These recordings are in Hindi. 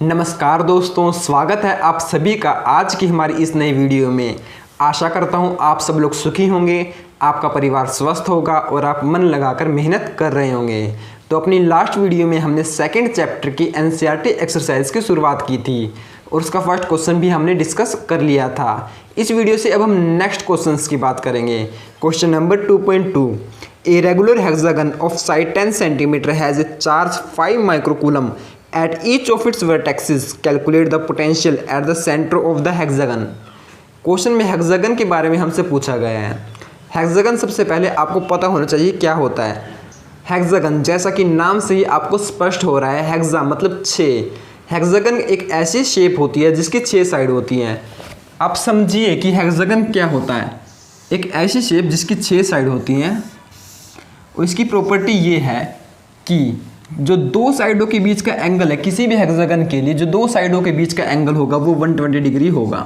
नमस्कार दोस्तों, स्वागत है आप सभी का आज की हमारी इस नई वीडियो में। आशा करता हूँ आप सब लोग सुखी होंगे, आपका परिवार स्वस्थ होगा और आप मन लगाकर मेहनत कर रहे होंगे। तो अपनी लास्ट वीडियो में हमने सेकंड चैप्टर की एनसीईआरटी एक्सरसाइज की शुरुआत की थी और उसका फर्स्ट क्वेश्चन भी हमने डिस्कस कर लिया था। इस वीडियो से अब हम नेक्स्ट क्वेश्चंस की बात करेंगे। Question number 2.2, a regular hexagon of side 10 centimetre has a charge 5 microcoulomb at each of its vertices. Calculate the potential at the center of the hexagon. Question में हेक्सागन के बारे में हमसे पूछा गया है। हेक्सागन सबसे पहले आपको पता होना चाहिए क्या होता है। हेक्सागन जैसा कि नाम से ही आपको स्पष्ट हो रहा है, हेक्सा मतलब 6। हेक्सागन एक ऐसी शेप होती है जिसकी 6 साइड होती हैं। आप समझिए कि हेक्सागन क्या होता है। एक ऐसी शेप जिसकी 6 साइड होती हैं और इसकी प्रॉपर्टी ये है कि जो दो साइडों के बीच का एंगल है किसी भी हेक्सागन के लिए, जो दो साइडों के बीच का एंगल होगा वो 120 डिग्री होगा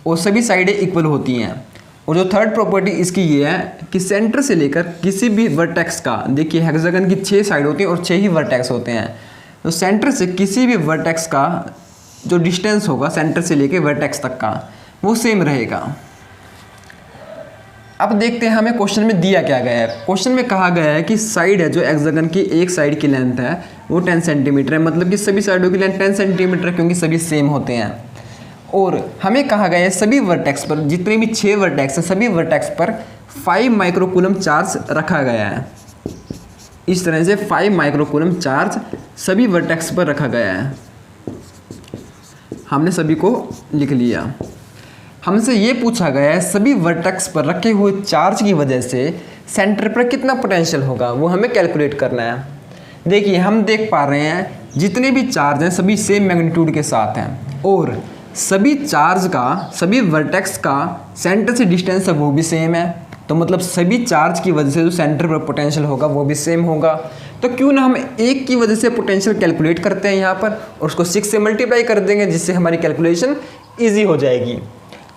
और सभी साइडें इक्वल होती हैं। और जो थर्ड प्रॉपर्टी इसकी ये है कि सेंटर से लेकर किसी भी वर्टेक्स का, देखिए हेक्सागन की 6 साइड होती हैं और 6 ही वर्टेक्स होते हैं, तो सेंटर से किसी भी वर्टेक्स का जो डिस्टेंस होगा सेंटर से लेकर वर्टेक्स तक का वो सेम रहेगा। अब देखते हैं हमें क्वेश्चन में दिया क्या गया है। क्वेश्चन में कहा गया है कि साइड है जो हेक्सागन की एक साइड की लेंथ है वो 10 सेंटीमीटर है, मतलब कि सभी साइडों की लेंथ 10 सेंटीमीटर है क्योंकि सभी सेम होते हैं। और हमें कहा गया है सभी वर्टेक्स पर, जितने भी 6 वर्टेक्स हैं सभी वर्टेक्स पर 5 माइक्रोकूलम चार्ज रखा गया है। इस तरह से 5 माइक्रोकूलम चार्ज सभी वर्टेक्स पर रखा गया है। हमने सभी को लिख लिया। हमसे ये पूछा गया है सभी वर्टेक्स पर रखे हुए चार्ज की वजह से सेंटर पर कितना पोटेंशियल होगा, वो हमें कैलकुलेट करना है। देखिए हम देख पा रहे हैं जितने भी चार्ज हैं सभी सेम मैग्नीट्यूड के साथ हैं और सभी चार्ज का, सभी वर्टेक्स का सेंटर से डिस्टेंस है वो भी सेम है। तो मतलब सभी चार्ज की वजह से जो सेंटर पर पोटेंशियल होगा वो भी सेम होगा। तो क्यों ना हम एक की वजह से पोटेंशियल कैलकुलेट करते हैं यहाँ पर और उसको 6 से मल्टीप्लाई कर देंगे जिससे हमारी कैलकुलेशन ईजी हो जाएगी।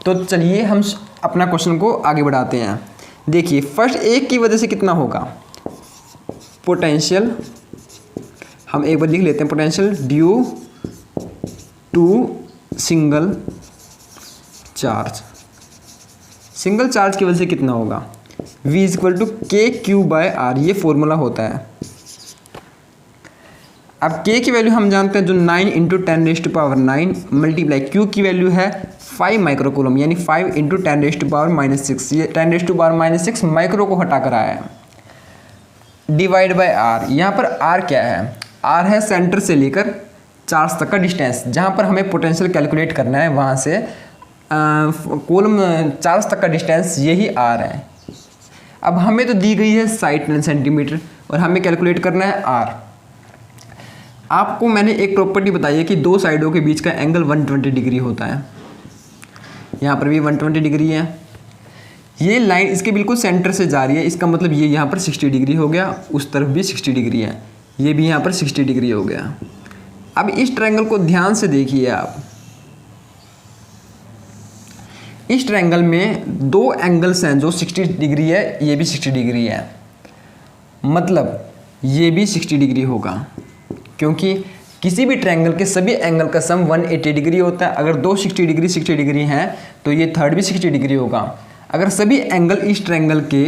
तो चलिए हम अपना क्वेश्चन को आगे बढ़ाते हैं। देखिए फर्स्ट एक की वजह से कितना होगा पोटेंशियल, हम एक बार लिख लेते हैं potential due to single charge. Single charge की वजह से कितना होगा V equal to K Q by R, ये फॉर्मूला होता है। अब k की वैल्यू हम जानते हैं जो 9 × 10⁻⁹ मल्टीप्लाई q की वैल्यू है 5 माइक्रोकूलम यानी 5 × 10⁻⁻⁶। ये 10⁻⁻⁶ माइक्रो को हटाकर आया है डिवाइड बाय r। यहाँ पर r क्या है, r है सेंटर से लेकर चार्ज तक का डिस्टेंस। जहाँ पर हमें पोटेंशियल कैलकुलेट करना है वहाँ से कॉलम चार्ज तक का डिस्टेंस यही r है। अब हमें तो दी गई है साइड 10 सेंटीमीटर और हमें कैलकुलेट करना है r। आपको मैंने एक प्रॉपर्टी बताई है कि दो साइडों के बीच का एंगल 120 डिग्री होता है। यहाँ पर भी 120 डिग्री है। ये लाइन इसके बिल्कुल सेंटर से जा रही है, इसका मतलब ये यहाँ पर 60 डिग्री हो गया, उस तरफ भी 60 डिग्री है, ये भी यहाँ पर 60 डिग्री हो गया। अब इस ट्रायंगल को ध्यान से देखिए आप। इस ट्रायंगल में दो एंगल्स हैं जो 60 डिग्री है, ये भी 60 डिग्री है, मतलब ये भी 60 डिग्री होगा क्योंकि किसी भी ट्रायंगल के सभी एंगल का सम 180 डिग्री होता है। अगर दो 60 डिग्री हैं तो ये थर्ड भी 60 डिग्री होगा। अगर सभी एंगल इस ट्रायंगल के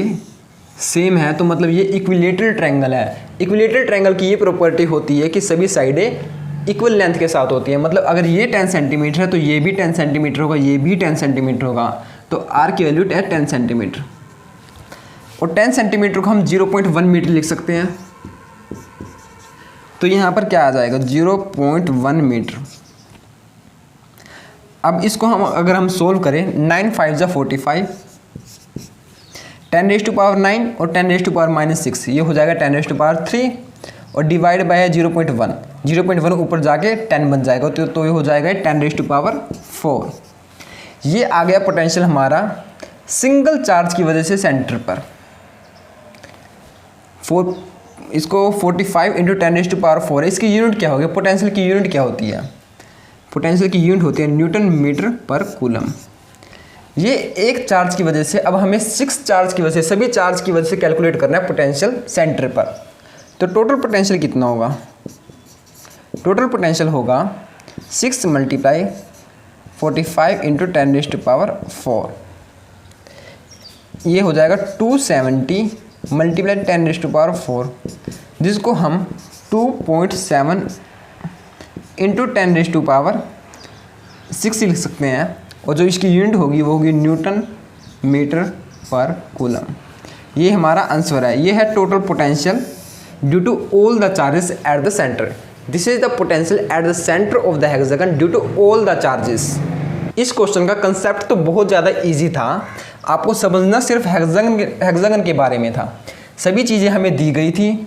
सेम है तो मतलब ये इक्विलेटरल ट्रायंगल है। इक्विलेटरल ट्रायंगल की ये प्रॉपर्टी होती है कि सभी साइडें इक्वल लेंथ के साथ होती हैं। मतलब अगर ये 10 सेंटीमीटर है तो ये भी 10 सेंटीमीटर होगा, ये भी 10 सेंटीमीटर होगा। तो r की वैल्यू है 10 सेंटीमीटर और 10 सेंटीमीटर को हम 0.1 मीटर लिख सकते हैं। तो यहाँ पर क्या आ जाएगा 0.1 मीटर। अब इसको अगर हम सोल्व करें 9 5 जा 45, 10⁻⁹ और 10⁻⁻⁶, ये हो जाएगा 10⁻³ और डिवाइड बाय 0.1, 0.1 ऊपर जाके 10 बन जाएगा तो ये हो जाएगा 10⁻⁴। ये आ गया पोटेंशियल हमारा सिंगल चार्ज की वजह से सेंटर पर। इसको 45 × 10⁻⁴, इसकी यूनिट क्या होगी, पोटेंशियल की यूनिट क्या होती है, पोटेंशियल की यूनिट होती है न्यूटन मीटर पर कूलम। ये एक चार्ज की वजह से, अब हमें 6 चार्ज की वजह से, सभी चार्ज की वजह से कैलकुलेट करना है पोटेंशियल सेंटर पर। तो टोटल पोटेंशियल कितना होगा टोटल पोटेंशियल होगा 6 × 45 × 10⁴। ये हो जाएगा 270 × 10⁴, जिसको हम 2.7 × 10⁻6 लिख सकते हैं। और जो इसकी यूनिट होगी वो होगी न्यूटन मीटर पर कूलम। ये हमारा आंसर है। ये है total potential due to all the charges at the centre. This is the potential at the centre of the hexagon due to all the charges. इस क्वेश्चन का कंसेप्ट तो बहुत ज़्यादा इजी था, आपको समझना सिर्फ हेक्सागन के बारे में था। सभी चीज़ें हमें दी गई थी,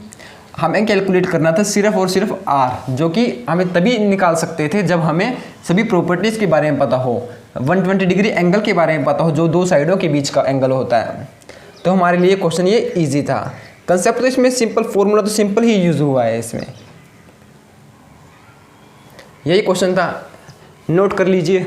हमें कैलकुलेट करना था सिर्फ और सिर्फ आर, जो कि हमें तभी निकाल सकते थे जब हमें सभी प्रॉपर्टीज़ के बारे में पता हो, 120 डिग्री एंगल के बारे में पता हो जो दो साइडों के बीच का एंगल होता है। तो हमारे लिए क्वेश्चन ये इजी था। कंसेप्ट तो इसमें सिंपल, फॉर्मूला तो सिंपल ही यूज़ हुआ है इसमें। यही क्वेश्चन था, नोट कर लीजिए।